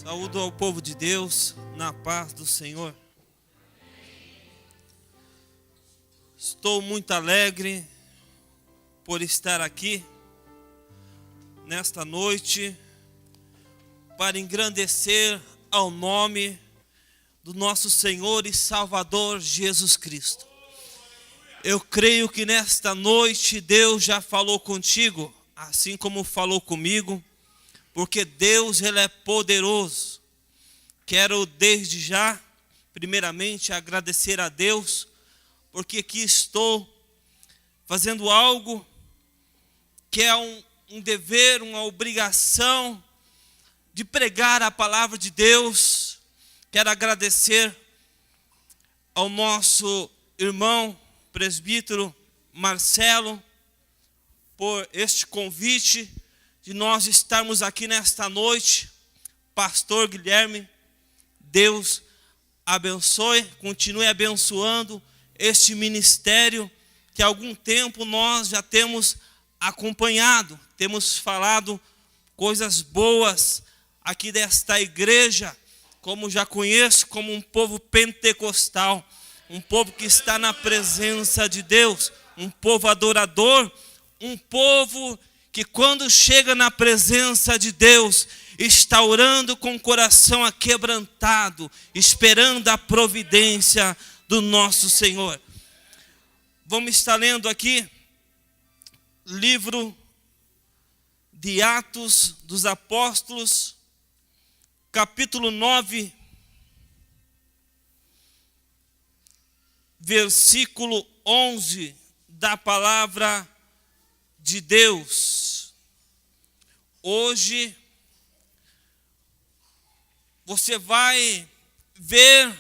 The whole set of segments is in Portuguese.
Saúdo ao povo de Deus na paz do Senhor. Estou muito alegre por estar aqui nesta noite para engrandecer ao nome do nosso Senhor e Salvador Jesus Cristo. Eu creio que nesta noite Deus já falou contigo, assim como falou comigo, porque Deus, Ele é poderoso. Quero desde já, primeiramente, agradecer a Deus, porque aqui estou fazendo algo que é um dever, uma obrigação de pregar a palavra de Deus. Quero agradecer ao nosso irmão presbítero Marcelo por este convite de nós estarmos aqui nesta noite. Pastor Guilherme, Deus abençoe, continue abençoando este ministério que há algum tempo nós já temos acompanhado, temos falado coisas boas aqui desta igreja, como já conheço, como um povo pentecostal, um povo que está na presença de Deus, um povo adorador, um povo que quando chega na presença de Deus, está orando com o coração aquebrantado, esperando a providência do nosso Senhor. Vamos estar lendo aqui, livro de Atos dos Apóstolos, capítulo 9, versículo 11 da palavra de Deus. Hoje você vai ver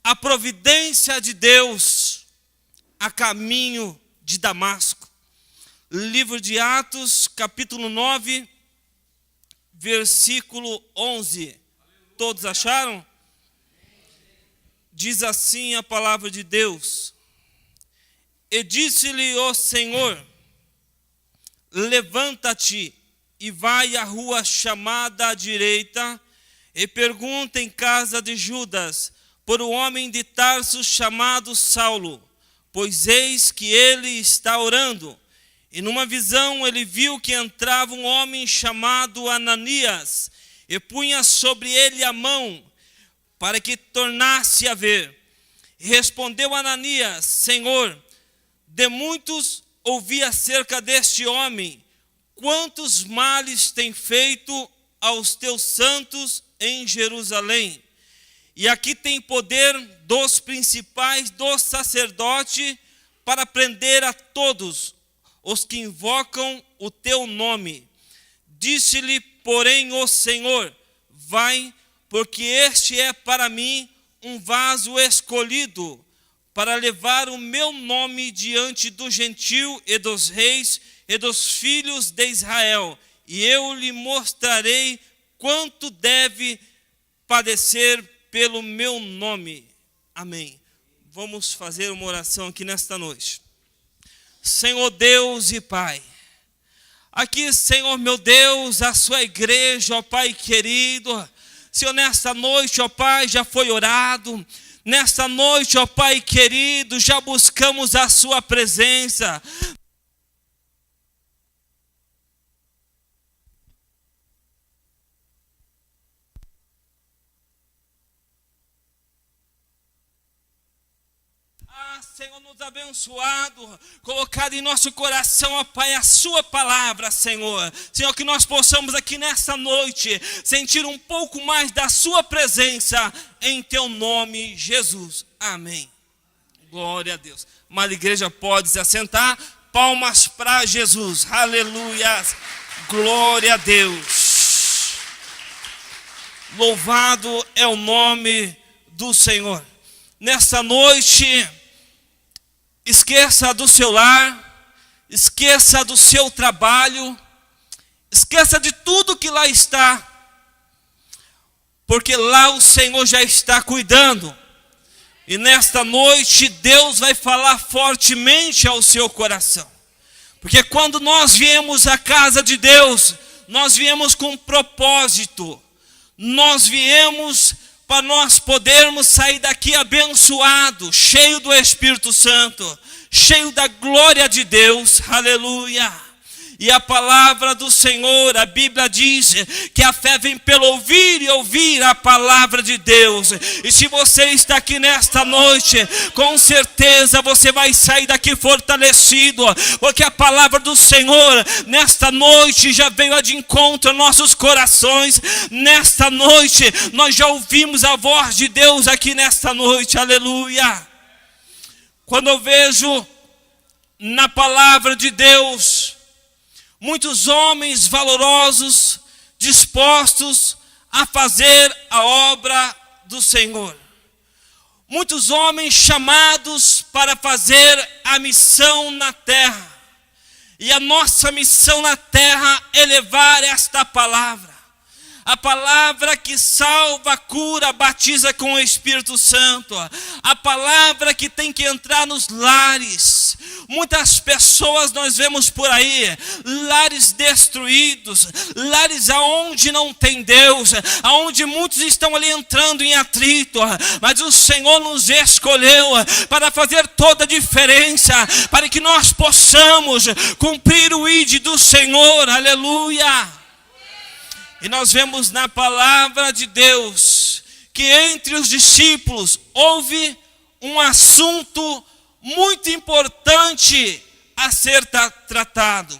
a providência de Deus a caminho de Damasco. Livro de Atos, capítulo 9, versículo 11. Todos acharam? Diz assim a palavra de Deus: E disse-lhe o Senhor: Levanta-te e vai à rua chamada à direita, e pergunta em casa de Judas por um homem de Tarso chamado Saulo, pois eis que ele está orando. E numa visão ele viu que entrava um homem chamado Ananias, e punha sobre ele a mão, para que tornasse a ver. E respondeu Ananias: Senhor, de muitos ouvi acerca deste homem, quantos males tem feito aos teus santos em Jerusalém. E aqui tem poder dos principais dos sacerdotes para prender a todos os que invocam o teu nome. Disse-lhe, porém, o Senhor: vai, porque este é para mim um vaso escolhido, para levar o meu nome diante do gentil e dos reis e dos filhos de Israel, e eu lhe mostrarei quanto deve padecer pelo meu nome. Amém. Vamos fazer uma oração aqui nesta noite. Senhor Deus e Pai, aqui, Senhor meu Deus, a sua igreja, ó Pai querido, Senhor, nesta noite, ó Pai, já foi orado. Nesta noite, ó Pai querido, já buscamos a sua presença. Senhor, nos abençoado, colocado em nosso coração, ó Pai, a sua palavra, Senhor. Senhor, que nós possamos aqui nessa noite sentir um pouco mais da sua presença, em teu nome, Jesus. Amém. Glória a Deus. Mas a igreja pode se assentar. Palmas para Jesus. Aleluia. Glória a Deus. Louvado é o nome do Senhor. Nessa noite, esqueça do seu lar, esqueça do seu trabalho, esqueça de tudo que lá está, porque lá o Senhor já está cuidando. E nesta noite Deus vai falar fortemente ao seu coração. Porque quando nós viemos à casa de Deus, nós viemos com um propósito. nós viemos para nós podermos sair daqui abençoado, cheio do Espírito Santo, cheio da glória de Deus, aleluia. E a palavra do Senhor, a Bíblia diz que a fé vem pelo ouvir e ouvir a palavra de Deus. E se você está aqui nesta noite, com certeza você vai sair daqui fortalecido, porque a palavra do Senhor nesta noite já veio de encontro aos nossos corações. Nesta noite nós já ouvimos a voz de Deus aqui nesta noite, aleluia. Quando eu vejo na palavra de Deus muitos homens valorosos, dispostos a fazer a obra do Senhor. Muitos homens chamados para fazer a missão na terra. E a nossa missão na terra é levar esta palavra. A palavra que salva, cura, batiza com o Espírito Santo. A palavra que tem que entrar nos lares. Muitas pessoas nós vemos por aí, lares destruídos, lares aonde não tem Deus, aonde muitos estão ali entrando em atrito, mas o Senhor nos escolheu para fazer toda a diferença, para que nós possamos cumprir o ID do Senhor, aleluia. E nós vemos na palavra de Deus que entre os discípulos houve um assunto muito importante a ser tratado.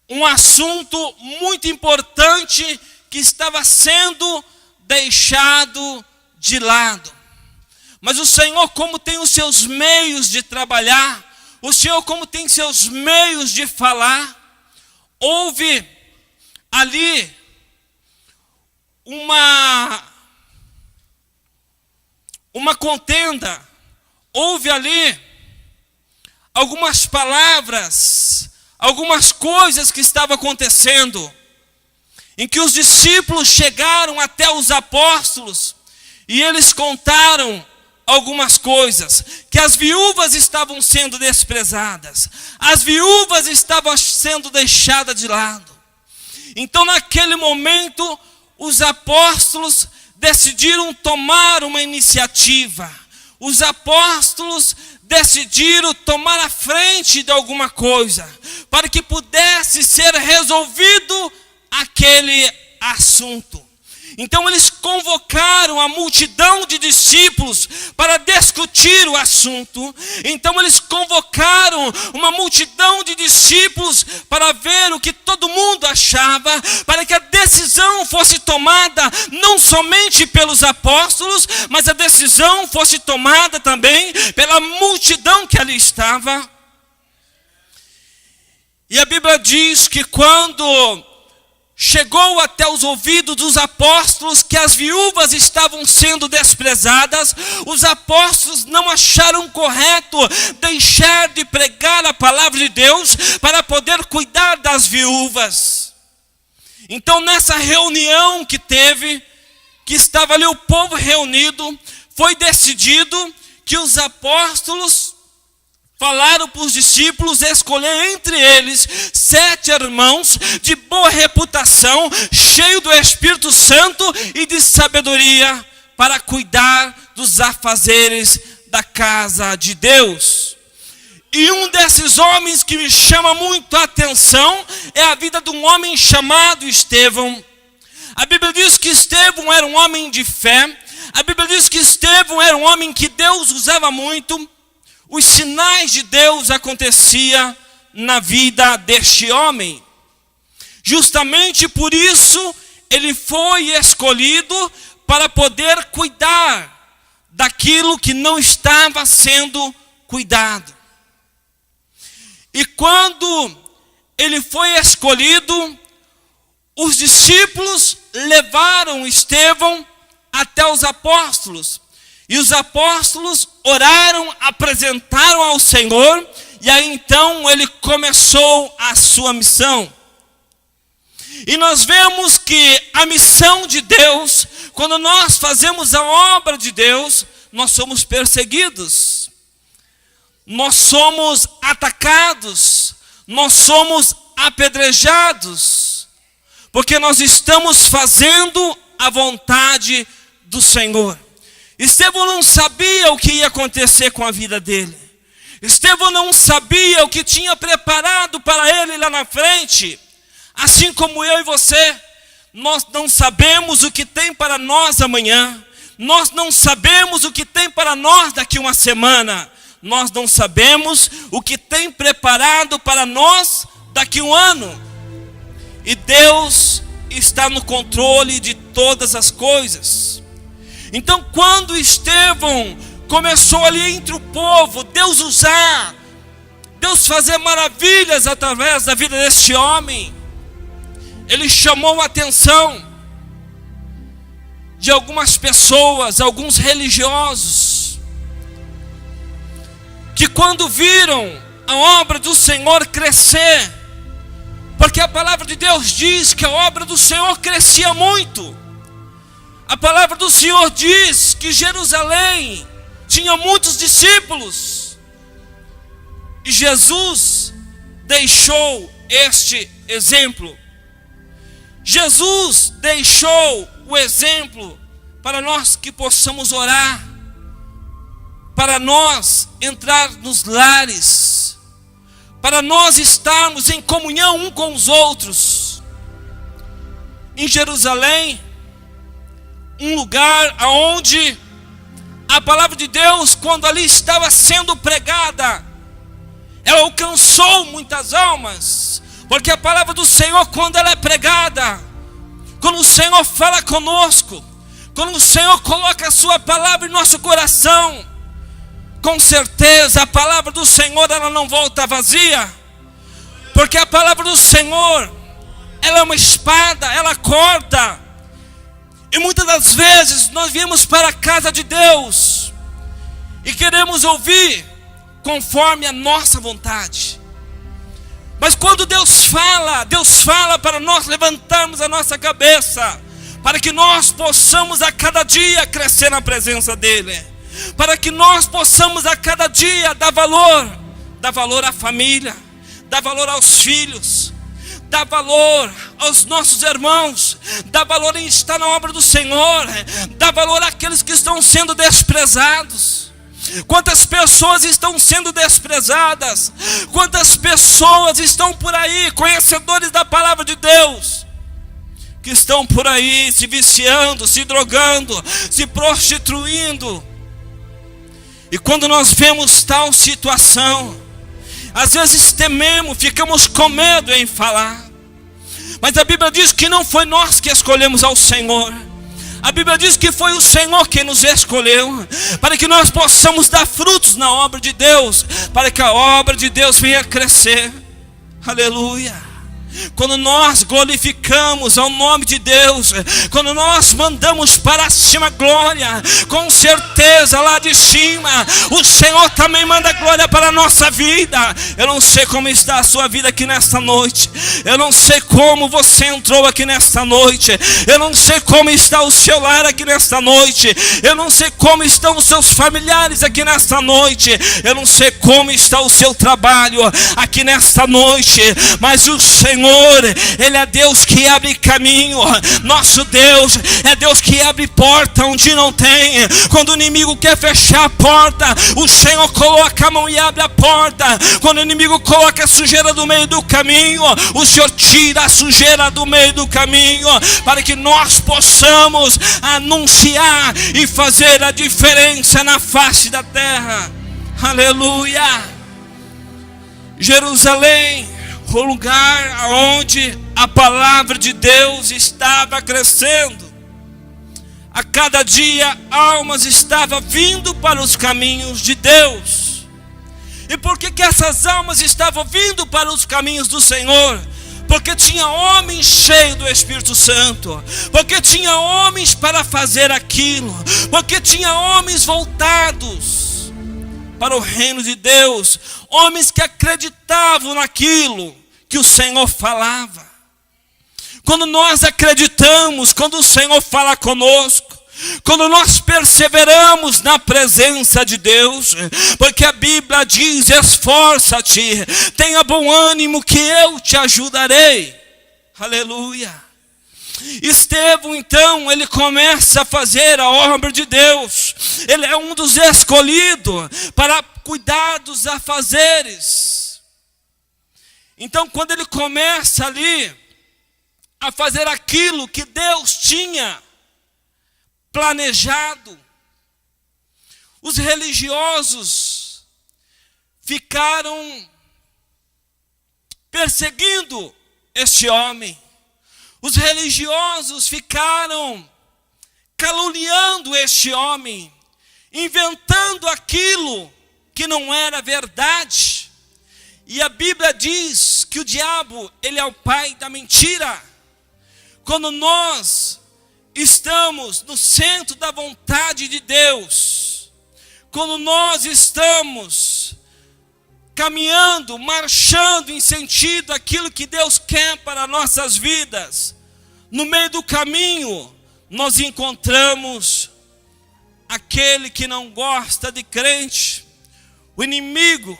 Um assunto muito importante que estava sendo deixado de lado. Mas o Senhor, como tem os seus meios de trabalhar, o Senhor, como tem seus meios de falar, houve ali uma contenda, houve ali algumas palavras, algumas coisas que estavam acontecendo, em que os discípulos chegaram até os apóstolos e eles contaram algumas coisas, que as viúvas estavam sendo desprezadas, as viúvas estavam sendo deixadas de lado. Então naquele momento os apóstolos decidiram tomar uma iniciativa. Os apóstolos decidiram tomar a frente de alguma coisa, para que pudesse ser resolvido aquele assunto. Então eles convocaram a multidão de discípulos para discutir o assunto. Então eles convocaram uma multidão de discípulos para ver o que todo mundo achava, para que a decisão fosse tomada não somente pelos apóstolos, mas a decisão fosse tomada também pela multidão que ali estava. E a Bíblia diz que quando chegou até os ouvidos dos apóstolos que as viúvas estavam sendo desprezadas, os apóstolos não acharam correto deixar de pregar a palavra de Deus para poder cuidar das viúvas. Então nessa reunião que teve, que estava ali o povo reunido, foi decidido que os apóstolos falaram para os discípulos escolher entre eles 7 irmãos de boa reputação, cheios do Espírito Santo e de sabedoria, para cuidar dos afazeres da casa de Deus. E um desses homens que me chama muito a atenção é a vida de um homem chamado Estevão. A Bíblia diz que Estevão era um homem de fé. A Bíblia diz que Estevão era um homem que Deus usava muito. Os sinais de Deus aconteciam na vida deste homem. Justamente por isso ele foi escolhido para poder cuidar daquilo que não estava sendo cuidado. E quando ele foi escolhido, os discípulos levaram Estevão até os apóstolos. E os apóstolos oraram, apresentaram ao Senhor, e aí então ele começou a sua missão. E nós vemos que a missão de Deus, quando nós fazemos a obra de Deus, nós somos perseguidos, nós somos atacados, nós somos apedrejados, porque nós estamos fazendo a vontade do Senhor. Estevão não sabia o que ia acontecer com a vida dele. Estevão não sabia o que tinha preparado para ele lá na frente. Assim como eu e você, nós não sabemos o que tem para nós amanhã. Nós não sabemos o que tem para nós daqui uma semana. Nós não sabemos o que tem preparado para nós daqui um ano. E Deus está no controle de todas as coisas. Então, quando Estevão começou ali entre o povo, Deus usar, Deus fazer maravilhas através da vida deste homem, ele chamou a atenção de algumas pessoas, alguns religiosos, que quando viram a obra do Senhor crescer, porque a palavra de Deus diz que a obra do Senhor crescia muito. A palavra do Senhor diz que Jerusalém tinha muitos discípulos. E Jesus deixou este exemplo. Jesus deixou o exemplo para nós que possamos orar, para nós entrar nos lares, para nós estarmos em comunhão um com os outros. Em Jerusalém, um lugar onde a palavra de Deus, quando ali estava sendo pregada, ela alcançou muitas almas, porque a palavra do Senhor, quando ela é pregada, quando o Senhor fala conosco, quando o Senhor coloca a sua palavra em nosso coração, com certeza a palavra do Senhor, ela não volta vazia, porque a palavra do Senhor, ela é uma espada, ela corta. E muitas das vezes nós viemos para a casa de Deus e queremos ouvir conforme a nossa vontade. Mas quando Deus fala para nós levantarmos a nossa cabeça, para que nós possamos a cada dia crescer na presença dEle, para que nós possamos a cada dia dar valor à família, dar valor aos filhos, dá valor aos nossos irmãos, dá valor em estar na obra do Senhor, dá valor àqueles que estão sendo desprezados. Quantas pessoas estão sendo desprezadas, quantas pessoas estão por aí, conhecedores da palavra de Deus, que estão por aí se viciando, se drogando, se prostituindo. E quando nós vemos tal situação, às vezes tememos, ficamos com medo em falar. Mas a Bíblia diz que não foi nós que escolhemos ao Senhor. A Bíblia diz que foi o Senhor quem nos escolheu, para que nós possamos dar frutos na obra de Deus, para que a obra de Deus venha crescer. Aleluia. Quando nós glorificamos ao nome de Deus, quando nós mandamos para cima glória, com certeza lá de cima o Senhor também manda glória para a nossa vida. Eu não sei como está a sua vida aqui nesta noite, eu não sei como você entrou aqui nesta noite, eu não sei como está o seu lar aqui nesta noite, eu não sei como estão os seus familiares aqui nesta noite, eu não sei como está o seu trabalho aqui nesta noite, mas o Senhor, Ele é Deus que abre caminho. Nosso Deus é Deus que abre porta onde não tem. Quando o inimigo quer fechar a porta, o Senhor coloca a mão e abre a porta. Quando o inimigo coloca a sujeira do meio do caminho, o Senhor tira a sujeira do meio do caminho, para que nós possamos anunciar e fazer a diferença na face da terra. Aleluia. Jerusalém, o lugar onde a palavra de Deus estava crescendo. A cada dia almas estavam vindo para os caminhos de Deus. E por que essas almas estavam vindo para os caminhos do Senhor? Porque tinha homens cheios do Espírito Santo, porque tinha homens para fazer aquilo, porque tinha homens voltados para o reino de Deus, homens que acreditavam naquilo que o Senhor falava. Quando nós acreditamos, quando o Senhor fala conosco, quando nós perseveramos na presença de Deus, porque a Bíblia diz: esforça-te, tenha bom ânimo que eu te ajudarei. Aleluia. Estevão, então, ele começa a fazer a obra de Deus. Ele é um dos escolhidos para cuidar dos afazeres. Então, quando ele começa ali a fazer aquilo que Deus tinha planejado, os religiosos ficaram perseguindo este homem. Os religiosos ficaram caluniando este homem, inventando aquilo que não era verdade. E a Bíblia diz que o diabo, ele é o pai da mentira. Quando nós estamos no centro da vontade de Deus, quando nós estamos caminhando, marchando em sentido àquilo que Deus quer para nossas vidas, no meio do caminho, nós encontramos aquele que não gosta de crente, o inimigo,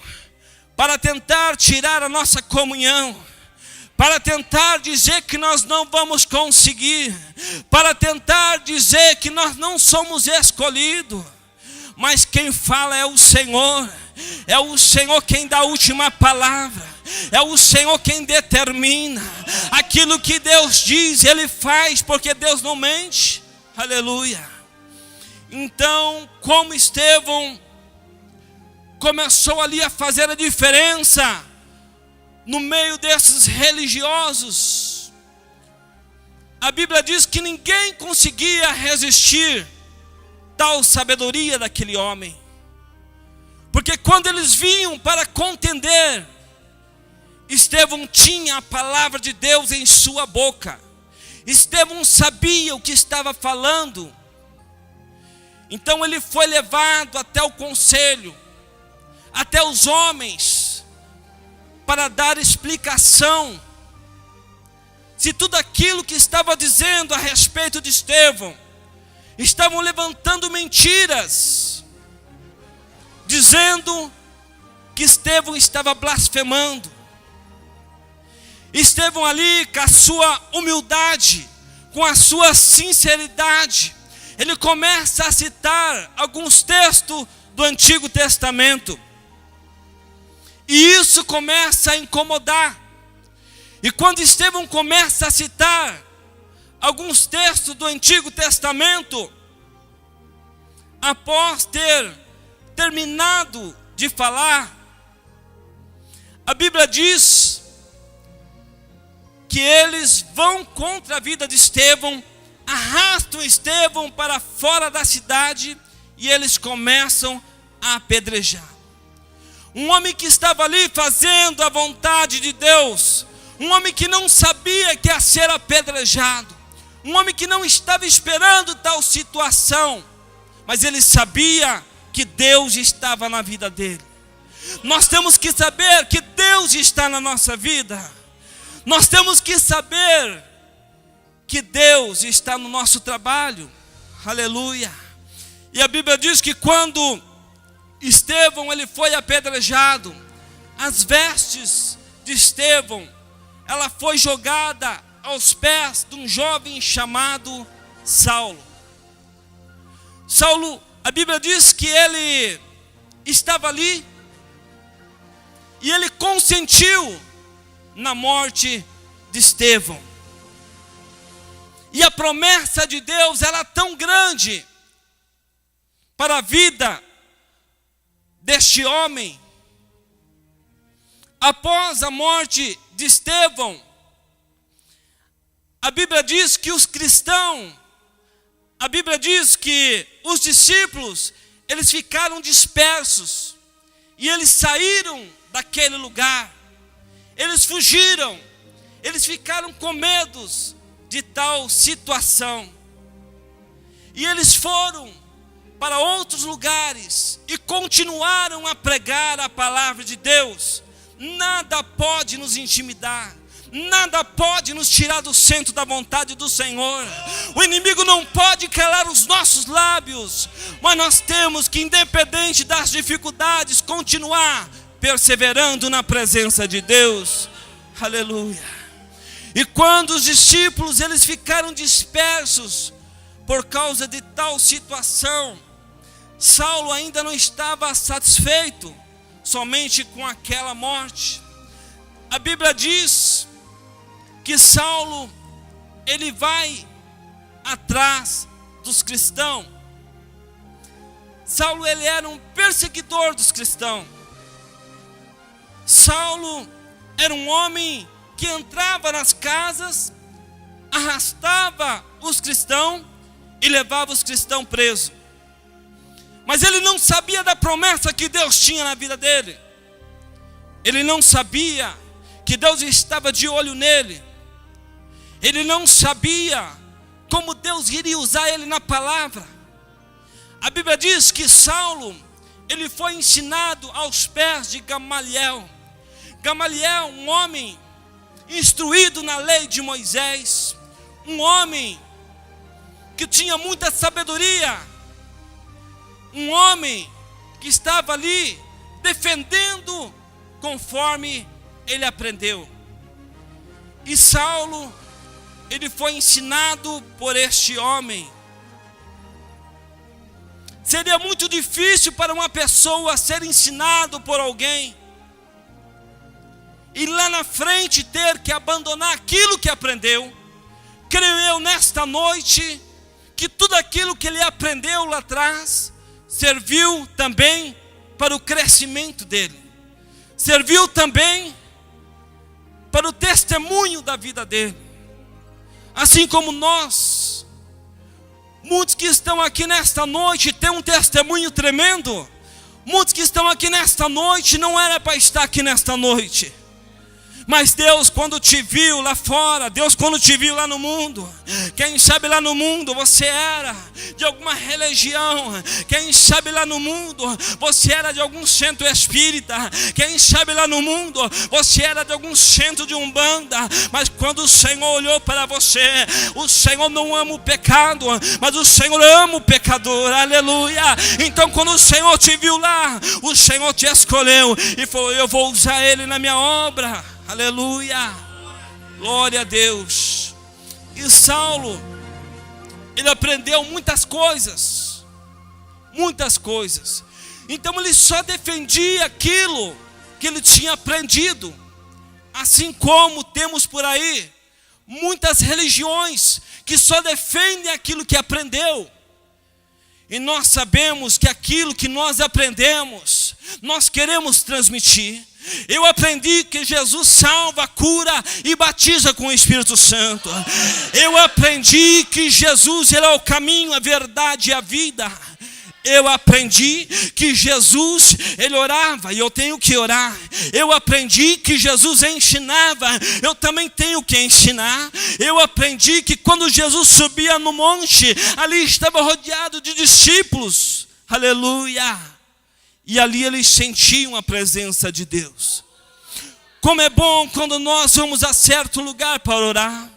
para tentar tirar a nossa comunhão, para tentar dizer que nós não vamos conseguir, para tentar dizer que nós não somos escolhidos. Mas quem fala é o Senhor quem dá a última palavra, é o Senhor quem determina. Aquilo que Deus diz, Ele faz, porque Deus não mente. Aleluia. Então, como Estevão começou ali a fazer a diferença no meio desses religiosos, a Bíblia diz que ninguém conseguia resistir tal sabedoria daquele homem. Porque quando eles vinham para contender, Estevão tinha a palavra de Deus em sua boca. Estevão sabia o que estava falando. Então ele foi levado até o conselho, até os homens, para dar explicação se tudo aquilo que estava dizendo a respeito de Estevão, estavam levantando mentiras, dizendo que Estevão estava blasfemando. Estevão ali, com a sua humildade, com a sua sinceridade, ele começa a citar alguns textos do Antigo Testamento. E isso começa a incomodar. E quando Estevão começa a citar alguns textos do Antigo Testamento, após ter terminado de falar, a Bíblia diz que eles vão contra a vida de Estevão, arrastam Estevão para fora da cidade e eles começam a apedrejar. Um homem que estava ali fazendo a vontade de Deus, um homem que não sabia que ia ser apedrejado, um homem que não estava esperando tal situação, mas ele sabia que Deus estava na vida dele. Nós temos que saber que Deus está na nossa vida. Nós temos que saber que Deus está no nosso trabalho. Aleluia. E a Bíblia diz que quando Estevão ele foi apedrejado, as vestes de Estevão, ela foi jogada aos pés de um jovem chamado Saulo. Saulo, a Bíblia diz que ele estava ali e ele consentiu na morte de Estevão. E a promessa de Deus era tão grande para a vida deste homem. Após a morte de Estevão, a Bíblia diz que os cristãos, a Bíblia diz que os discípulos, eles ficaram dispersos e eles saíram daquele lugar. Eles fugiram, eles ficaram com medo de tal situação. E eles foram para outros lugares e continuaram a pregar a palavra de Deus. Nada pode nos intimidar, nada pode nos tirar do centro da vontade do Senhor. O inimigo não pode calar os nossos lábios, mas nós temos que, independente das dificuldades, continuar perseverando na presença de Deus. Aleluia. E quando os discípulos eles ficaram dispersos por causa de tal situação, Saulo ainda não estava satisfeito somente com aquela morte. A Bíblia diz que Saulo ele vai atrás dos cristãos. Saulo ele era um perseguidor dos cristãos. Saulo era um homem que entrava nas casas, arrastava os cristãos e levava os cristãos presos. Mas ele não sabia da promessa que Deus tinha na vida dele. Ele não sabia que Deus estava de olho nele. Ele não sabia como Deus iria usar ele na palavra. A Bíblia diz que Saulo, ele foi ensinado aos pés de Gamaliel. Gamaliel, um homem instruído na lei de Moisés, um homem que tinha muita sabedoria, um homem que estava ali defendendo conforme ele aprendeu. E Saulo, ele foi ensinado por este homem. Seria muito difícil para uma pessoa ser ensinado por alguém e lá na frente ter que abandonar aquilo que aprendeu. Creio eu nesta noite que tudo aquilo que ele aprendeu lá atrás serviu também para o crescimento dele, serviu também para o testemunho da vida dele. Assim como nós, muitos que estão aqui nesta noite têm um testemunho tremendo. Muitos que estão aqui nesta noite não era para estar aqui nesta noite. Mas Deus quando te viu lá fora, Deus quando te viu lá no mundo, quem sabe lá no mundo você era de alguma religião, quem sabe lá no mundo você era de algum centro espírita, quem sabe lá no mundo você era de algum centro de umbanda, mas quando o Senhor olhou para você, o Senhor não ama o pecado, mas o Senhor ama o pecador, aleluia. Então quando o Senhor te viu lá, o Senhor te escolheu e falou: eu vou usar ele na minha obra. Aleluia, glória a Deus. E Saulo, ele aprendeu muitas coisas. Então ele só defendia aquilo que ele tinha aprendido. Assim como temos por aí muitas religiões que só defendem aquilo que aprendeu. E nós sabemos que aquilo que nós aprendemos, nós queremos transmitir. Eu aprendi que Jesus salva, cura e batiza com o Espírito Santo. Eu aprendi que Jesus ele é o caminho, a verdade e a vida. Eu aprendi que Jesus, ele orava e eu tenho que orar. Eu aprendi que Jesus ensinava, eu também tenho que ensinar. Eu aprendi que quando Jesus subia no monte, ali estava rodeado de discípulos. Aleluia. E ali eles sentiam a presença de Deus. Como é bom quando nós vamos a certo lugar para orar.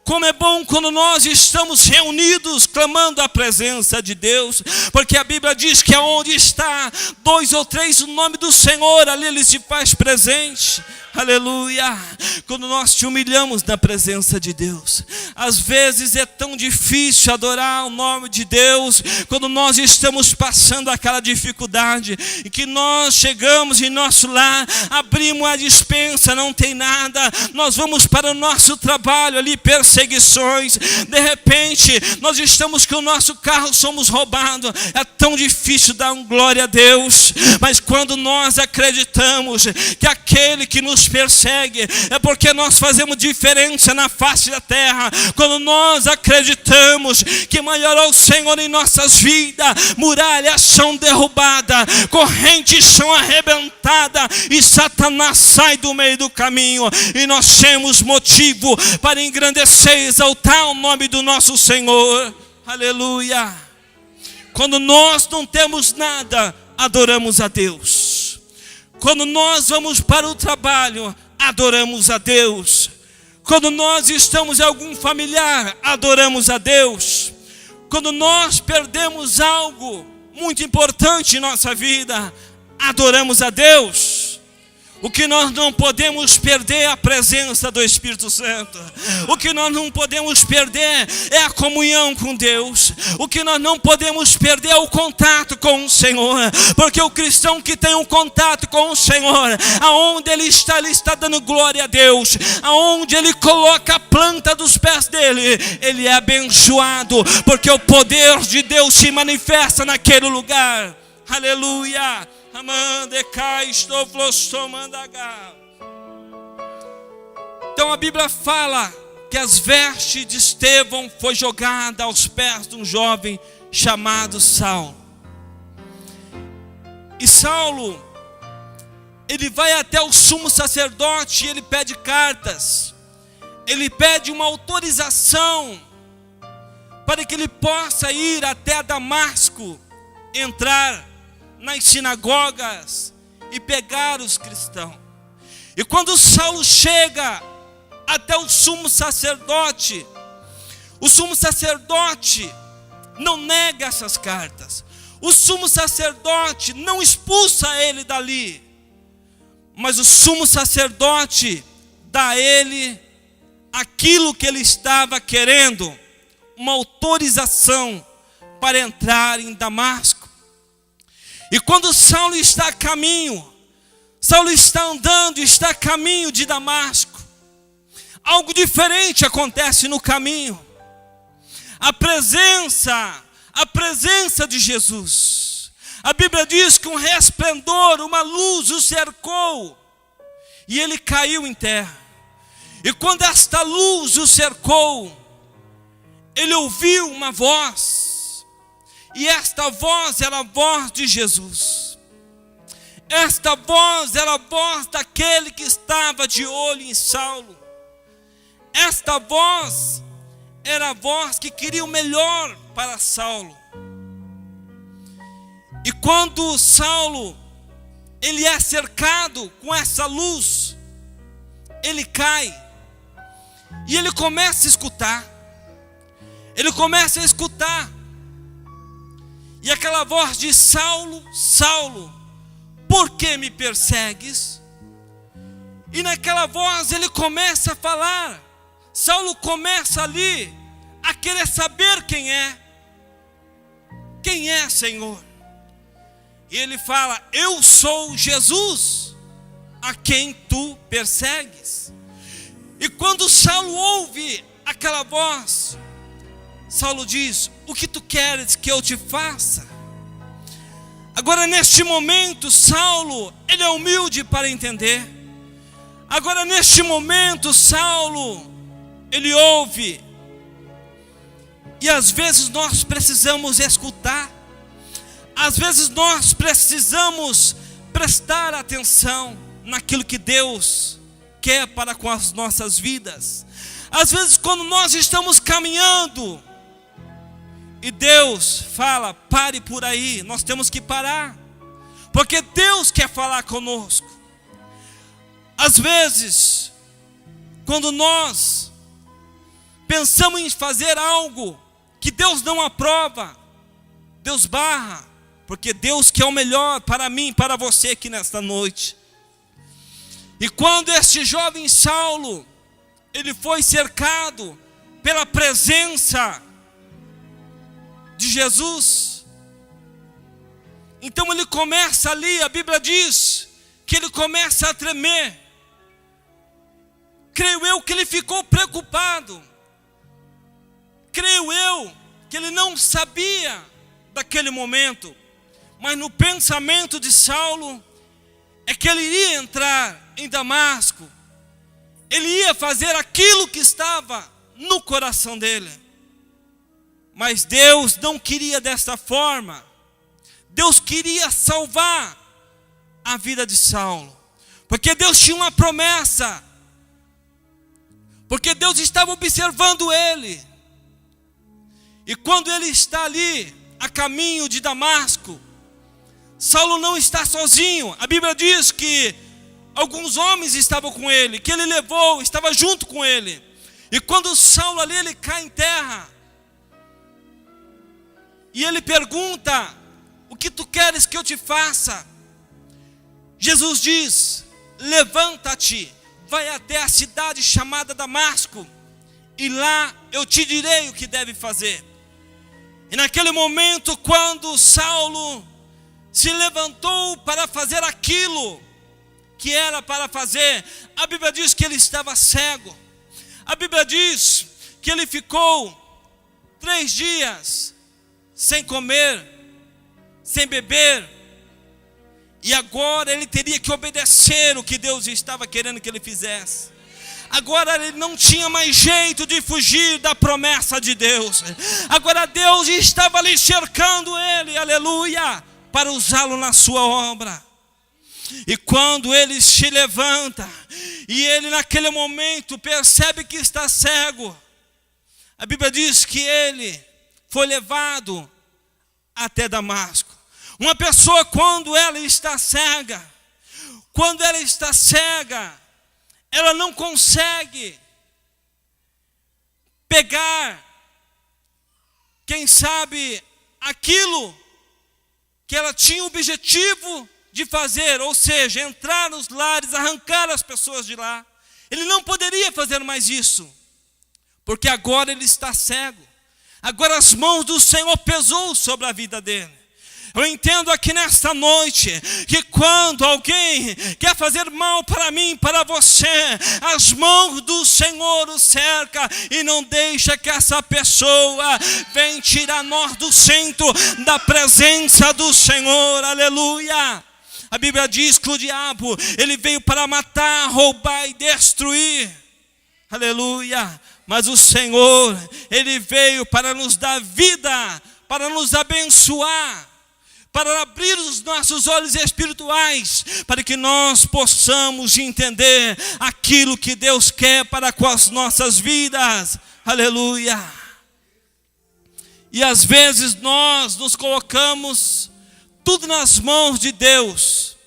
Como é bom quando nós estamos reunidos clamando a presença de Deus, porque a Bíblia diz que aonde está 2 ou 3 o nome do Senhor, ali ele se faz presente. Aleluia. Quando nós te humilhamos na presença de Deus, às vezes é tão difícil adorar o nome de Deus, quando nós estamos passando aquela dificuldade, e que nós chegamos em nosso lar, abrimos a despensa, não tem nada, nós vamos para o nosso trabalho ali, perseguições, de repente nós estamos com o nosso carro, somos roubados, é tão difícil dar um glória a Deus. Mas quando nós acreditamos que aquele que nos persegue é porque nós fazemos diferença na face da terra, quando nós acreditamos que maior é o Senhor em nossas vidas, muralhas são derrubadas, correntes são arrebentadas e Satanás sai do meio do caminho, e nós temos motivo para engrandecer e exaltar o nome do nosso Senhor. Aleluia. Quando nós não temos nada, adoramos a Deus. Quando nós vamos para o trabalho, adoramos a Deus. Quando nós estamos em algum familiar, adoramos a Deus. Quando nós perdemos algo muito importante em nossa vida, adoramos a Deus. O que nós não podemos perder é a presença do Espírito Santo. O que nós não podemos perder é a comunhão com Deus. O que nós não podemos perder é o contato com o Senhor. Porque o cristão que tem um contato com o Senhor, aonde ele está dando glória a Deus. Aonde ele coloca a planta dos pés dele, ele é abençoado. Porque o poder de Deus se manifesta naquele lugar. Aleluia. Então a Bíblia fala que as vestes de Estevão foi jogada aos pés de um jovem chamado Saulo. E Saulo, ele vai até o sumo sacerdote e ele pede cartas. Ele pede uma autorização para que ele possa ir até Damasco, entrar nas sinagogas e pegar os cristãos. E quando Saulo chega até o sumo sacerdote não nega essas cartas. O sumo sacerdote não expulsa ele dali, mas o sumo sacerdote dá a ele aquilo que ele estava querendo, uma autorização para entrar em Damasco. E quando Saulo está a caminho, Saulo está andando, está a caminho de Damasco, algo diferente acontece no caminho. A presença de Jesus. A Bíblia diz que um resplendor, uma luz o cercou, e ele caiu em terra. E quando esta luz o cercou, ele ouviu uma voz. E esta voz era a voz de Jesus. Esta voz era a voz daquele que estava de olho em Saulo. Esta voz era a voz que queria o melhor para Saulo. E quando Saulo, ele é cercado com essa luz, ele cai. E ele começa a escutar. Ele começa a escutar. E aquela voz diz: Saulo, Saulo, por que me persegues? E naquela voz ele começa a falar. Saulo começa ali a querer saber quem é. Quem é, Senhor? E ele fala: eu sou Jesus, a quem tu persegues. E quando Saulo ouve aquela voz, Saulo diz: o que tu queres que eu te faça? Agora neste momento Saulo, ele é humilde para entender. Agora neste momento Saulo, ele ouve. E às vezes nós precisamos escutar. Às vezes nós precisamos prestar atenção naquilo que Deus quer para com as nossas vidas. Às vezes quando nós estamos caminhando e Deus fala: pare por aí, nós temos que parar, porque Deus quer falar conosco. Às vezes, quando nós pensamos em fazer algo que Deus não aprova, Deus barra, porque Deus quer o melhor para mim, para você aqui nesta noite. E quando este jovem Saulo, ele foi cercado pela presença de Jesus, então ele começa ali, a Bíblia diz que ele começa a tremer. Creio eu que ele ficou preocupado. Creio eu que ele não sabia daquele momento, mas no pensamento de Saulo é que ele iria entrar em Damasco. Ele ia fazer aquilo que estava no coração dele. Mas Deus não queria dessa forma. Deus queria salvar a vida de Saulo, porque Deus tinha uma promessa, porque Deus estava observando ele. E quando ele está ali, a caminho de Damasco, Saulo não está sozinho. A Bíblia diz que alguns homens estavam com ele, que ele levou, estava junto com ele. E quando Saulo ali, ele cai em terra, e ele pergunta: o que tu queres que eu te faça? Jesus diz: levanta-te, vai até a cidade chamada Damasco, e lá eu te direi o que deve fazer. E naquele momento, quando Saulo se levantou para fazer aquilo que era para fazer, a Bíblia diz que ele estava cego. A Bíblia diz que ele ficou 3 dias sem comer, sem beber, e agora ele teria que obedecer o que Deus estava querendo que ele fizesse. Agora ele não tinha mais jeito de fugir da promessa de Deus. Agora Deus estava ali cercando ele, aleluia, para usá-lo na sua obra. E quando ele se levanta, e ele naquele momento percebe que está cego, a Bíblia diz que ele foi levado até Damasco. Uma pessoa, quando ela está cega, ela não consegue pegar, quem sabe, aquilo que ela tinha o objetivo de fazer, ou seja, entrar nos lares, arrancar as pessoas de lá. Ele não poderia fazer mais isso, porque agora ele está cego. Agora as mãos do Senhor pesou sobre a vida dele. Eu entendo aqui nesta noite que quando alguém quer fazer mal para mim, para você, as mãos do Senhor o cerca e não deixa que essa pessoa venha tirar nós do centro da presença do Senhor, aleluia. A Bíblia diz que o diabo, ele veio para matar, roubar e destruir, aleluia. Mas o Senhor, ele veio para nos dar vida, para nos abençoar, para abrir os nossos olhos espirituais, para que nós possamos entender aquilo que Deus quer para com as nossas vidas, aleluia. E às vezes nós nos colocamos tudo nas mãos de Deus,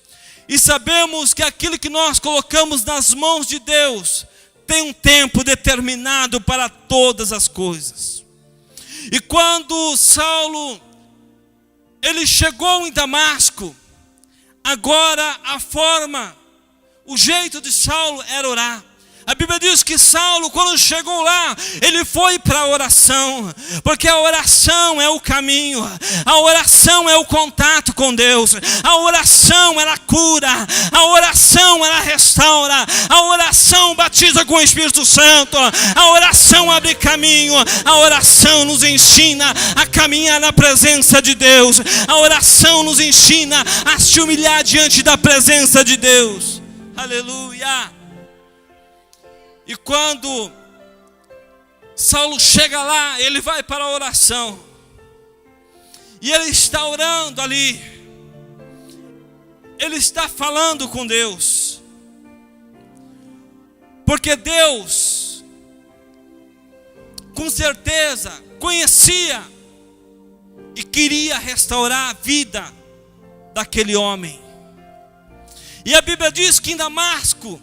e sabemos que aquilo que nós colocamos nas mãos de Deus tem um tempo determinado para todas as coisas. E quando Saulo ele chegou em Damasco, agora o jeito de Saulo era orar. A Bíblia diz que Saulo, quando chegou lá, ele foi para a oração, porque a oração é o caminho, a oração é o contato com Deus, a oração ela cura, a oração ela restaura, a oração batiza com o Espírito Santo, a oração abre caminho, a oração nos ensina a caminhar na presença de Deus, a oração nos ensina a se humilhar diante da presença de Deus, aleluia. E quando Saulo chega lá, ele vai para a oração, e ele está orando ali, ele está falando com Deus, porque Deus, com certeza, conhecia e queria restaurar a vida daquele homem. E a Bíblia diz que em Damasco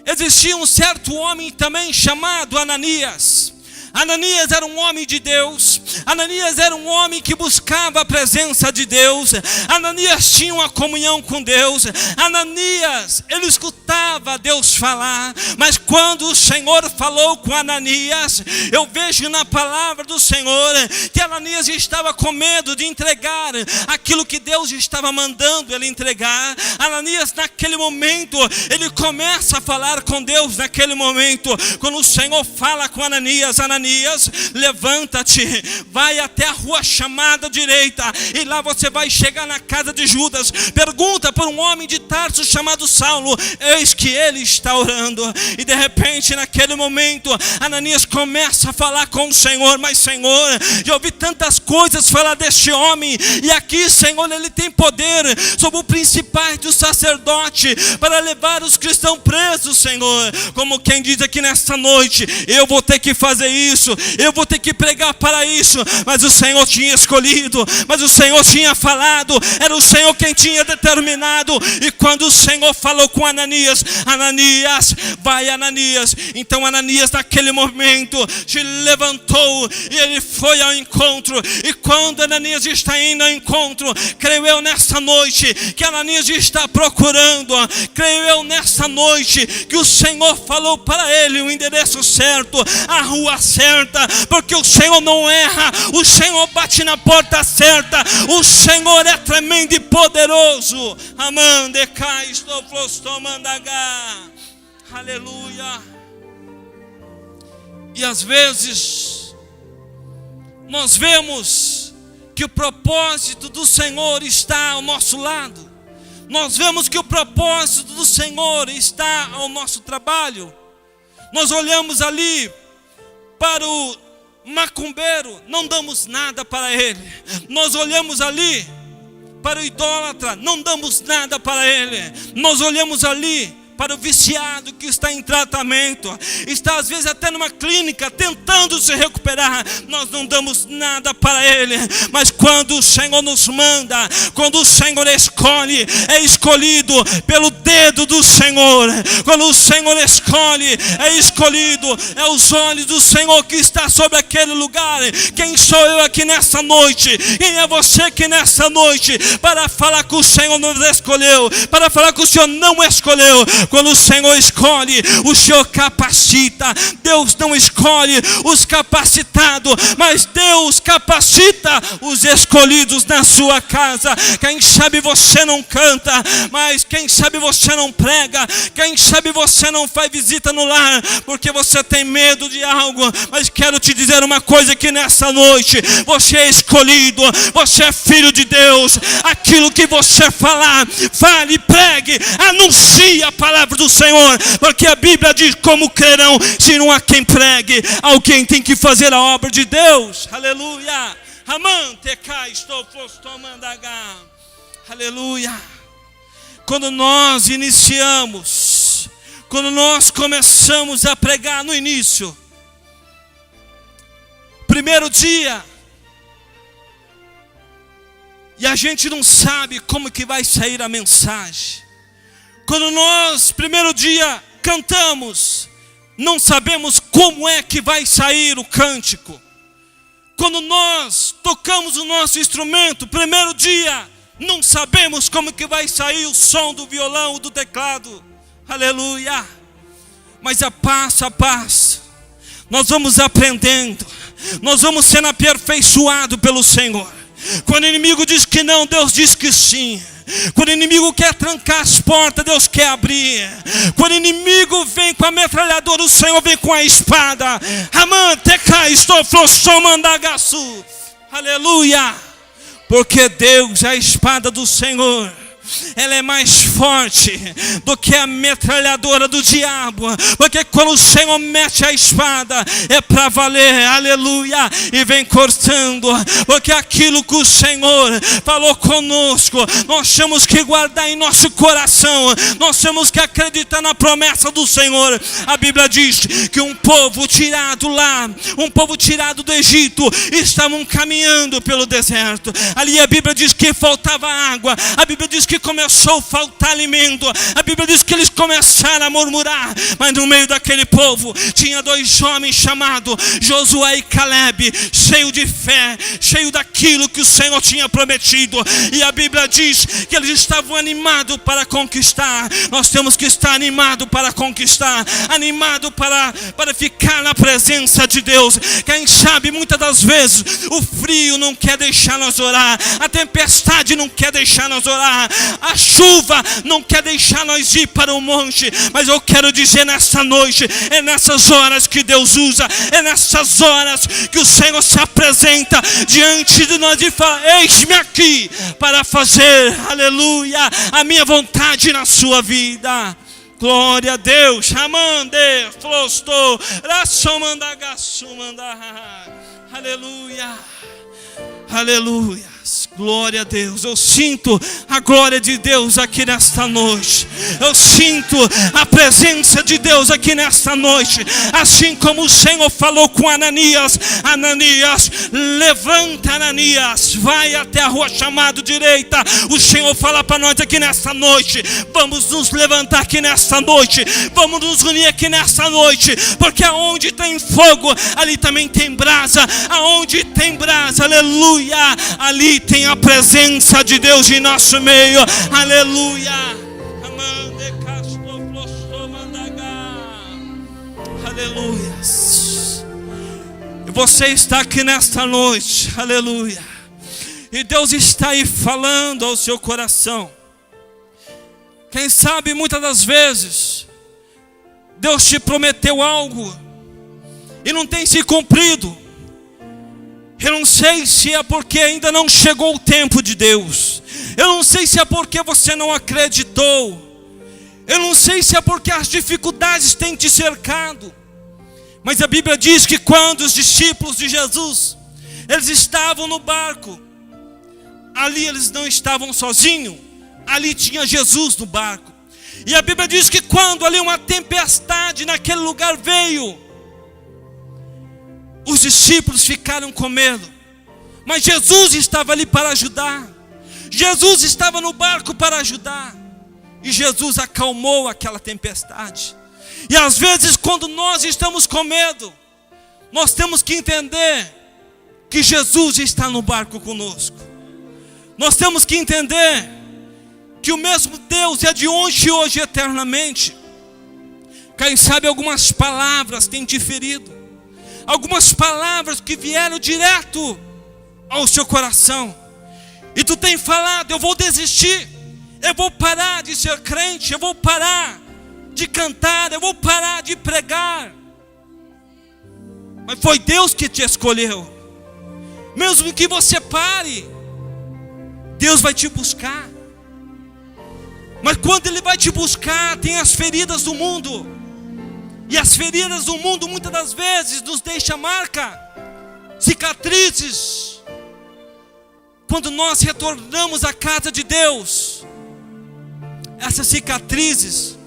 existia um certo homem também chamado Ananias. Ananias era um homem de Deus. Ananias era um homem que buscava a presença de Deus. Ananias tinha uma comunhão com Deus. Ananias, ele escutava Deus falar. Mas quando o Senhor falou com Ananias, eu vejo na palavra do Senhor que Ananias estava com medo de entregar aquilo que Deus estava mandando ele entregar. Ananias naquele momento, ele começa a falar com Deus naquele momento. Quando o Senhor fala com Ananias, Ananias, levanta-te, vai até a rua chamada direita, e lá você vai chegar na casa de Judas. Pergunta por um homem de Tarso chamado Saulo, eis que ele está orando. E de repente naquele momento Ananias começa a falar com o Senhor, mas Senhor, eu ouvi tantas coisas falar deste homem, e aqui Senhor, ele tem poder sobre o principal do sacerdote para levar os cristãos presos, Senhor. Como quem diz aqui nesta noite, eu vou ter que fazer isso, eu vou ter que pregar para isso, isso, mas o Senhor tinha escolhido, mas o Senhor tinha falado, era o Senhor quem tinha determinado. E quando o Senhor falou com Ananias: Ananias, vai Ananias. Então Ananias naquele momento se levantou e ele foi ao encontro. E quando Ananias está indo ao encontro, creio eu nesta noite que Ananias está procurando, creio eu nesta noite que o Senhor falou para ele o endereço certo, a rua certa, porque o Senhor não erra, o Senhor bate na porta certa, o Senhor é tremendo e poderoso. Amande cai, estou flostomandagá. Aleluia. E às vezes nós vemos que o propósito do Senhor está ao nosso lado. Nós vemos que o propósito do Senhor está ao nosso trabalho. Nós olhamos ali para o macumbeiro, não damos nada para ele. Nós olhamos ali para o idólatra, não damos nada para ele. Nós olhamos ali para o viciado que está em tratamento, está às vezes até numa clínica tentando se recuperar, nós não damos nada para ele. Mas quando o Senhor nos manda, quando o Senhor escolhe, é escolhido pelo dedo do Senhor. Quando o Senhor escolhe, é escolhido, é os olhos do Senhor que está sobre aquele lugar. Quem sou eu aqui nessa noite? Quem é você aqui nessa noite para falar que o Senhor nos escolheu, para falar que o Senhor não escolheu? Quando o Senhor escolhe, o Senhor capacita. Deus não escolhe os capacitados, mas Deus capacita os escolhidos na sua casa. Quem sabe você não canta, mas quem sabe você não prega, quem sabe você não faz visita no lar, porque você tem medo de algo. Mas quero te dizer uma coisa aqui nessa noite: você é escolhido, você é filho de Deus. Aquilo que você falar, fale, pregue, anuncie a palavra do Senhor, porque a Bíblia diz: como crerão se não há quem pregue? Alguém tem que fazer a obra de Deus. Aleluia. Aleluia. Quando nós iniciamos, quando nós começamos a pregar no início, primeiro dia, e a gente não sabe como que vai sair a mensagem. Quando nós, primeiro dia, cantamos, não sabemos como é que vai sair o cântico. Quando nós tocamos o nosso instrumento, primeiro dia, não sabemos como que vai sair o som do violão, do teclado. Aleluia. Mas a passo, nós vamos aprendendo, nós vamos sendo aperfeiçoados pelo Senhor. Quando o inimigo diz que não, Deus diz que sim. Quando o inimigo quer trancar as portas, Deus quer abrir. Quando o inimigo vem com a metralhadora, o Senhor vem com a espada. Aleluia. Porque Deus é a espada do Senhor. Ela é mais forte do que a metralhadora do diabo, porque quando o Senhor mete a espada, é para valer. Aleluia. E vem cortando, porque aquilo que o Senhor falou conosco, nós temos que guardar em nosso coração, nós temos que acreditar na promessa do Senhor. A Bíblia diz que um povo tirado lá, um povo tirado do Egito, estavam caminhando pelo deserto. Ali a Bíblia diz que faltava água, a Bíblia diz que começou a faltar alimento, a Bíblia diz que eles começaram a murmurar. Mas no meio daquele povo tinha dois homens chamados Josué e Caleb, cheio de fé, cheio daquilo que o Senhor tinha prometido. E a Bíblia diz que eles estavam animados para conquistar. Nós temos que estar animados para conquistar, animados para ficar na presença de Deus. Quem sabe muitas das vezes o frio não quer deixar nós orar, a tempestade não quer deixar nós orar, a chuva não quer deixar nós ir para o monte. Mas eu quero dizer nessa noite, é nessas horas que Deus usa, é nessas horas que o Senhor se apresenta diante de nós e fala: eis-me aqui para fazer, aleluia, a minha vontade na sua vida. Glória a Deus. Amande, flostou, raçomandagaçumandá. Aleluia. Aleluia. Glória a Deus, eu sinto a glória de Deus aqui nesta noite. Eu sinto a presença de Deus aqui nesta noite. Assim como o Senhor falou com Ananias: Ananias, levanta, Ananias, vai até a rua chamada direita. O Senhor fala para nós aqui nesta noite: vamos nos levantar aqui nesta noite, vamos nos unir aqui nesta noite, porque aonde tem fogo, ali também tem brasa. Aonde tem brasa, aleluia, ali tem a presença de Deus em nosso meio, aleluia. Aleluia. E você está aqui nesta noite, aleluia, e Deus está aí falando ao seu coração. Quem sabe muitas das vezes Deus te prometeu algo e não tem se cumprido. Eu não sei se é porque ainda não chegou o tempo de Deus. Eu não sei se é porque você não acreditou. Eu não sei se é porque as dificuldades têm te cercado. Mas a Bíblia diz que quando os discípulos de Jesus, eles estavam no barco, ali eles não estavam sozinhos, ali tinha Jesus no barco. E a Bíblia diz que quando ali uma tempestade naquele lugar veio, os discípulos ficaram com medo, mas Jesus estava ali para ajudar. Jesus estava no barco para ajudar, e Jesus acalmou aquela tempestade. E às vezes quando nós estamos com medo, nós temos que entender que Jesus está no barco conosco. Nós temos que entender que o mesmo Deus é de ontem, hoje e eternamente. Quem sabe algumas palavras têm te ferido, algumas palavras que vieram direto ao seu coração, e tu tem falado: eu vou desistir, eu vou parar de ser crente, eu vou parar de cantar, eu vou parar de pregar. Mas foi Deus que te escolheu. Mesmo que você pare, Deus vai te buscar. Mas quando Ele vai te buscar, tem as feridas do mundo. E as feridas do mundo muitas das vezes nos deixam marca, cicatrizes. Quando nós retornamos à casa de Deus, essas cicatrizes,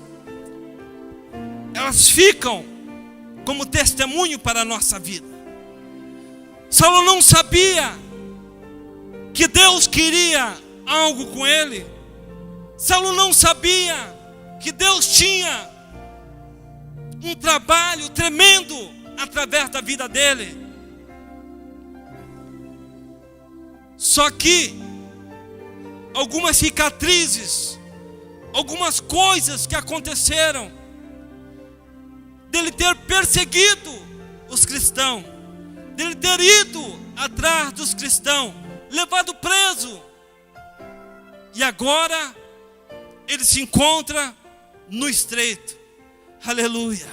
elas ficam como testemunho para a nossa vida. Saulo não sabia que Deus queria algo com ele. Saulo não sabia que Deus tinha um trabalho tremendo através da vida dele. Só que algumas cicatrizes, algumas coisas que aconteceram, dele ter perseguido os cristãos, dele ter ido atrás dos cristãos, levado preso, e agora ele se encontra no estreito. Aleluia.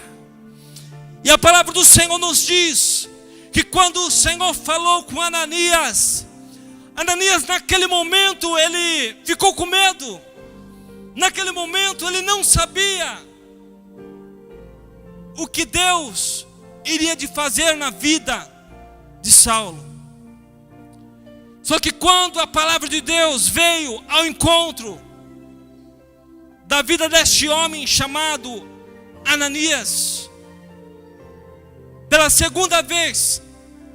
E a palavra do Senhor nos diz que quando o Senhor falou com Ananias, Ananias naquele momento ele ficou com medo. Naquele momento ele não sabia o que Deus iria de fazer na vida de Saulo. Só que quando a palavra de Deus veio ao encontro da vida deste homem chamado Ananias, pela segunda vez,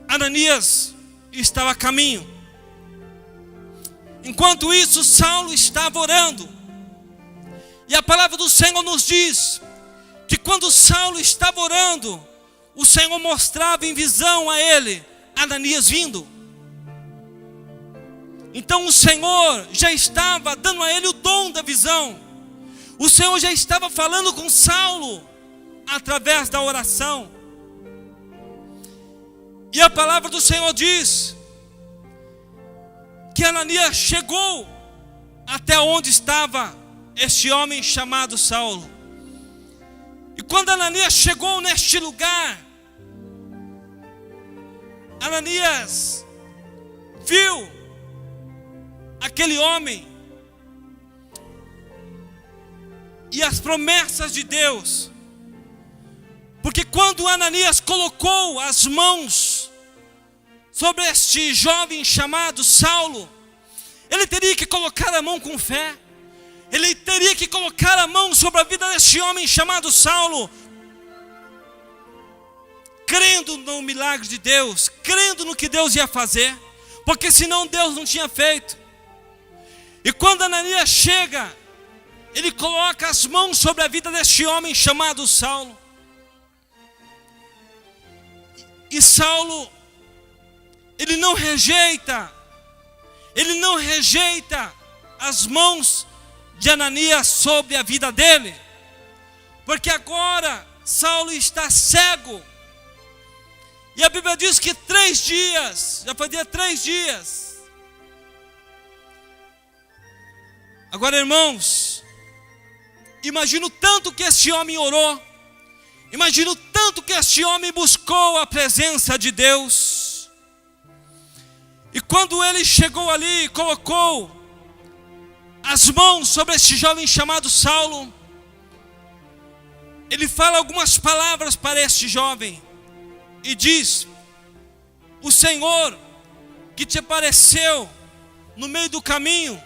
Ananias estava a caminho. Enquanto isso, Saulo estava orando. E a palavra do Senhor nos diz que quando Saulo estava orando, o Senhor mostrava em visão a ele Ananias vindo. Então o Senhor já estava dando a ele o dom da visão. O Senhor já estava falando com Saulo através da oração. E a palavra do Senhor diz que Ananias chegou até onde estava este homem chamado Saulo. E quando Ananias chegou neste lugar, Ananias viu aquele homem e as promessas de Deus. Porque quando Ananias colocou as mãos sobre este jovem chamado Saulo, ele teria que colocar a mão com fé. Ele teria que colocar a mão sobre a vida deste homem chamado Saulo, crendo no milagre de Deus, crendo no que Deus ia fazer, porque senão Deus não tinha feito. E quando Ananias chega, ele coloca as mãos sobre a vida deste homem chamado Saulo. E Saulo, ele não rejeita as mãos de Ananias sobre a vida dele, porque agora Saulo está cego. E a Bíblia diz que 3 dias, já fazia 3 dias. Agora, irmãos, imagino tanto que este homem orou, imagino tanto que este homem buscou a presença de Deus. E quando ele chegou ali e colocou as mãos sobre este jovem chamado Saulo, ele fala algumas palavras para este jovem e diz: o Senhor que te apareceu no meio do caminho,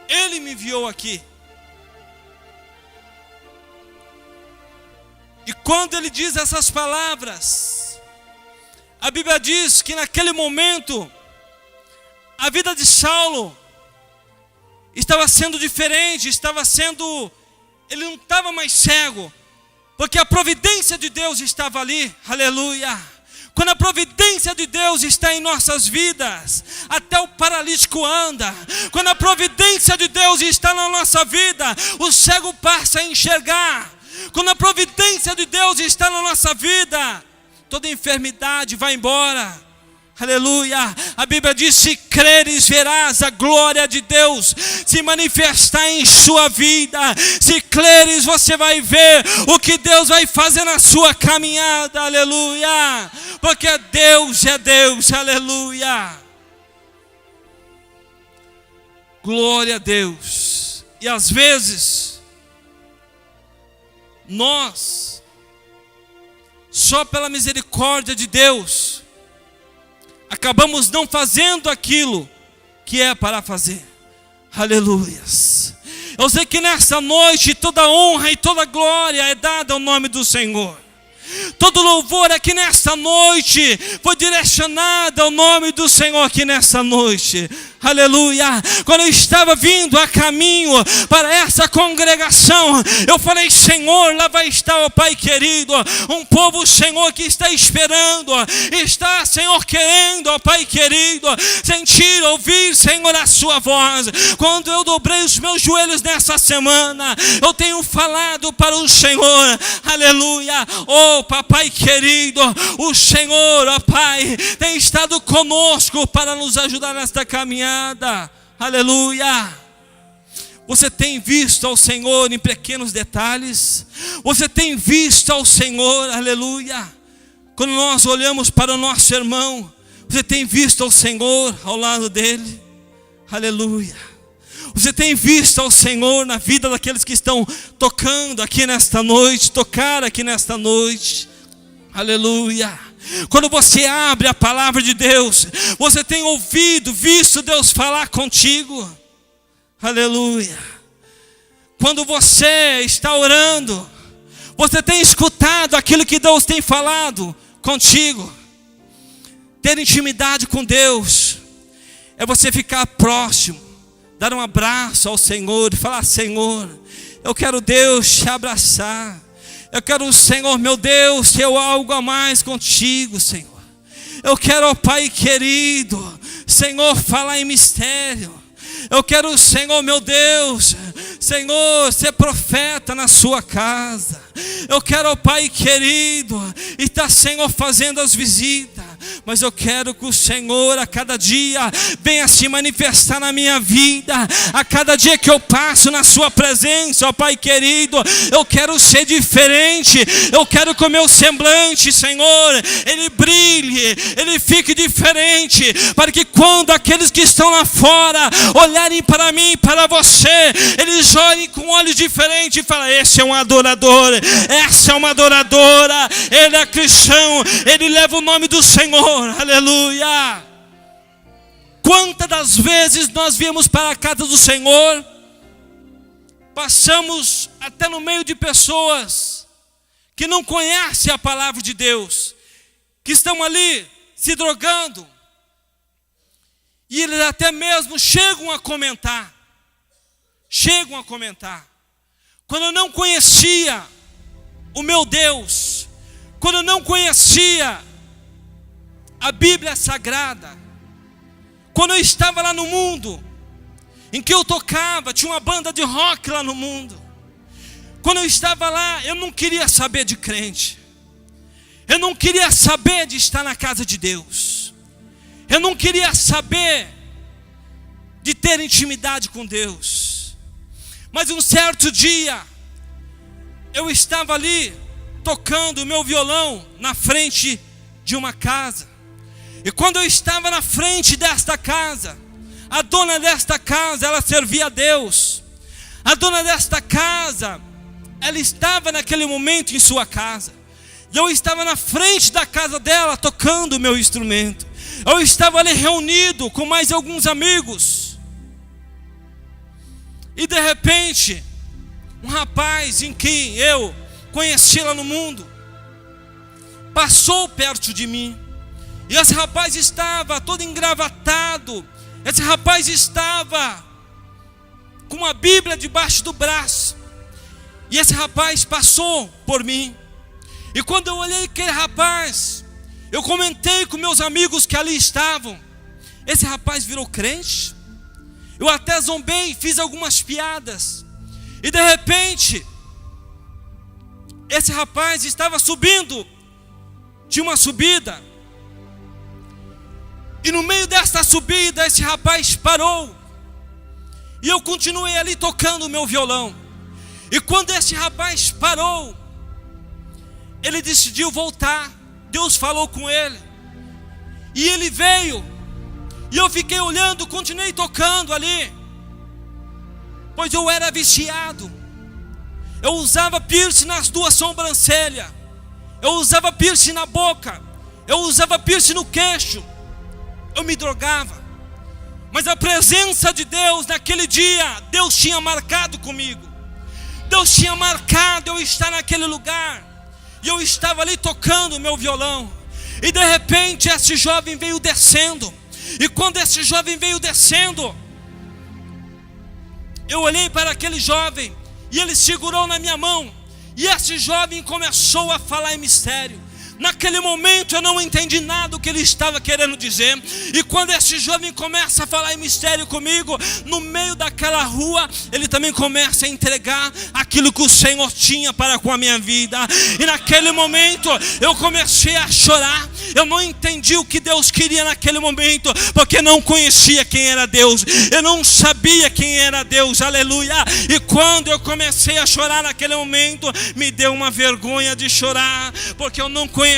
Ele me enviou aqui. E quando ele diz essas palavras, a Bíblia diz que naquele momento a vida de Saulo estava sendo diferente, ele não estava mais cego, porque a providência de Deus estava ali. Aleluia! Quando a providência de Deus está em nossas vidas, até o paralítico anda. Quando a providência de Deus está na nossa vida, o cego passa a enxergar. Quando a providência de Deus está na nossa vida, toda enfermidade vai embora. Aleluia! A Bíblia diz: se creres, verás a glória de Deus se manifestar em sua vida. Se creres, você vai ver o que Deus vai fazer na sua caminhada. Aleluia! Porque Deus é Deus. Aleluia! Glória a Deus. E às vezes nós, só pela misericórdia de Deus, acabamos não fazendo aquilo que é para fazer. Aleluias. Eu sei que nessa noite toda honra e toda glória é dada ao nome do Senhor. Todo louvor aqui nesta noite foi direcionado ao nome do Senhor aqui nessa noite. Aleluia. Quando eu estava vindo a caminho para essa congregação, eu falei: Senhor, lá vai estar, ó Pai querido, um povo, Senhor, que está esperando, está, Senhor, querendo, ó Pai querido, sentir, ouvir, Senhor, a sua voz. Quando eu dobrei os meus joelhos nessa semana, eu tenho falado para o Senhor, aleluia, oh Papai querido, o Senhor, ó Pai, tem estado conosco para nos ajudar nesta caminhada. Aleluia. Você tem visto ao Senhor em pequenos detalhes? Você tem visto ao Senhor, aleluia, quando nós olhamos para o nosso irmão, você tem visto ao Senhor ao lado dele? Aleluia. Você tem visto ao Senhor na vida daqueles que estão tocando aqui nesta noite, tocar aqui nesta noite? Aleluia. Quando você abre a palavra de Deus, você tem ouvido, visto Deus falar contigo? Aleluia. Quando você está orando, você tem escutado aquilo que Deus tem falado contigo? Ter intimidade com Deus é você ficar próximo, dar um abraço ao Senhor e falar: Senhor, eu quero, Deus, te abraçar. Eu quero, Senhor, meu Deus, ter algo a mais contigo, Senhor. Eu quero, ó Pai querido, Senhor, falar em mistério. Eu quero, Senhor, meu Deus, Senhor, ser profeta na sua casa. Eu quero, ó Pai querido, estar, Senhor, fazendo as visitas. Mas eu quero que o Senhor a cada dia venha se manifestar na minha vida. A cada dia que eu passo na sua presença, ó Pai querido, eu quero ser diferente. Eu quero que o meu semblante, Senhor, ele brilhe, ele fique diferente, para que quando aqueles que estão lá fora olharem para mim, para você, eles olhem com olhos diferentes e falem: esse é um adorador, essa é uma adoradora, ele é cristão, ele leva o nome do Senhor. Aleluia. Quantas das vezes nós viemos para a casa do Senhor, passamos até no meio de pessoas que não conhecem a palavra de Deus, que estão ali se drogando, e eles até mesmo chegam a comentar, quando eu não conhecia o meu Deus, quando eu não conhecia a Bíblia Sagrada, quando eu estava lá no mundo, em que eu tocava, tinha uma banda de rock lá no mundo, quando eu estava lá, eu não queria saber de crente, eu não queria saber de estar na casa de Deus, eu não queria saber de ter intimidade com Deus. Mas um certo dia, eu estava ali tocando o meu violão na frente de uma casa. E quando eu estava na frente desta casa, a dona desta casa, ela servia a Deus. A dona desta casa, ela estava naquele momento em sua casa. E eu estava na frente da casa dela tocando o meu instrumento. Eu estava ali reunido com mais alguns amigos. E de repente, um rapaz em quem eu conheci lá no mundo, passou perto de mim. E esse rapaz estava todo engravatado. Esse rapaz estava com uma Bíblia debaixo do braço. E esse rapaz passou por mim. E quando eu olhei aquele rapaz, eu comentei com meus amigos que ali estavam: esse rapaz virou crente? Eu até zombei, fiz algumas piadas. E de repente, esse rapaz estava subindo de uma subida. E no meio desta subida, esse rapaz parou. E eu continuei ali tocando o meu violão. E quando esse rapaz parou, ele decidiu voltar. Deus falou com ele. E ele veio. E eu fiquei olhando, continuei tocando ali. Pois eu era viciado. Eu usava piercing nas duas sobrancelhas. Eu usava piercing na boca. Eu usava piercing no queixo. Eu me drogava. Mas a presença de Deus naquele dia, Deus tinha marcado comigo. Deus tinha marcado eu estar naquele lugar. E eu estava ali tocando o meu violão. E de repente esse jovem veio descendo. E quando esse jovem veio descendo, eu olhei para aquele jovem e ele segurou na minha mão. E esse jovem começou a falar em mistério. Naquele momento eu não entendi nada do que ele estava querendo dizer. E quando esse jovem começa a falar em mistério comigo, no meio daquela rua, ele também começa a entregar aquilo que o Senhor tinha para com a minha vida. E naquele momento eu comecei a chorar. Eu não entendi o que Deus queria naquele momento, porque não conhecia quem era Deus. Eu não sabia quem era Deus, aleluia. E quando eu comecei a chorar naquele momento, me deu uma vergonha de chorar, porque eu não conhecia,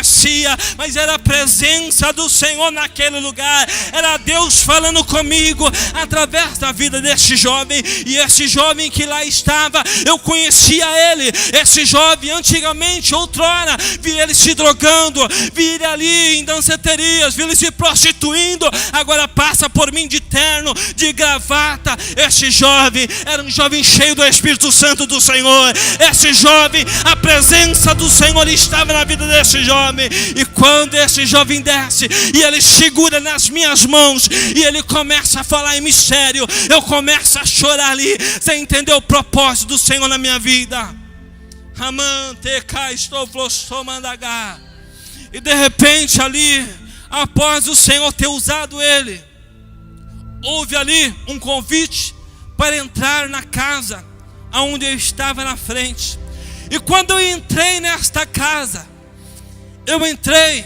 mas era a presença do Senhor naquele lugar. Era Deus falando comigo através da vida desse jovem. E esse jovem que lá estava, eu conhecia ele. Esse jovem antigamente, outrora, vi ele se drogando, vi ele ali em danceterias, vi ele se prostituindo. Agora passa por mim de terno, de gravata. Esse jovem era um jovem cheio do Espírito Santo do Senhor. Esse jovem, a presença do Senhor estava na vida desse jovem. E quando esse jovem desce e ele segura nas minhas mãos e ele começa a falar em mistério, eu começo a chorar ali. Você entendeu o propósito do Senhor na minha vida? E de repente ali, após o Senhor ter usado ele, houve ali um convite para entrar na casa onde eu estava na frente. E quando eu entrei nesta casa, eu entrei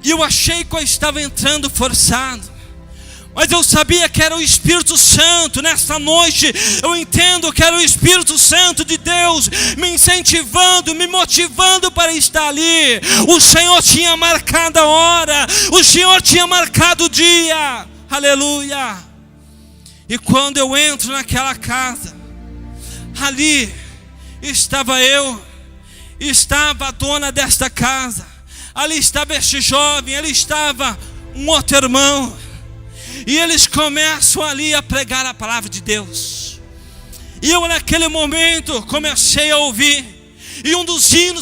e eu achei que eu estava entrando forçado, mas eu sabia que era o Espírito Santo. Nesta noite eu entendo que era o Espírito Santo de Deus me incentivando, me motivando para estar ali. O Senhor tinha marcado a hora, o Senhor tinha marcado o dia, aleluia. E quando eu entro naquela casa, ali estava eu, estava a dona desta casa, ali estava este jovem, ali estava um outro irmão. E eles começam ali a pregar a palavra de Deus. E eu naquele momento comecei a ouvir. E um dos hinos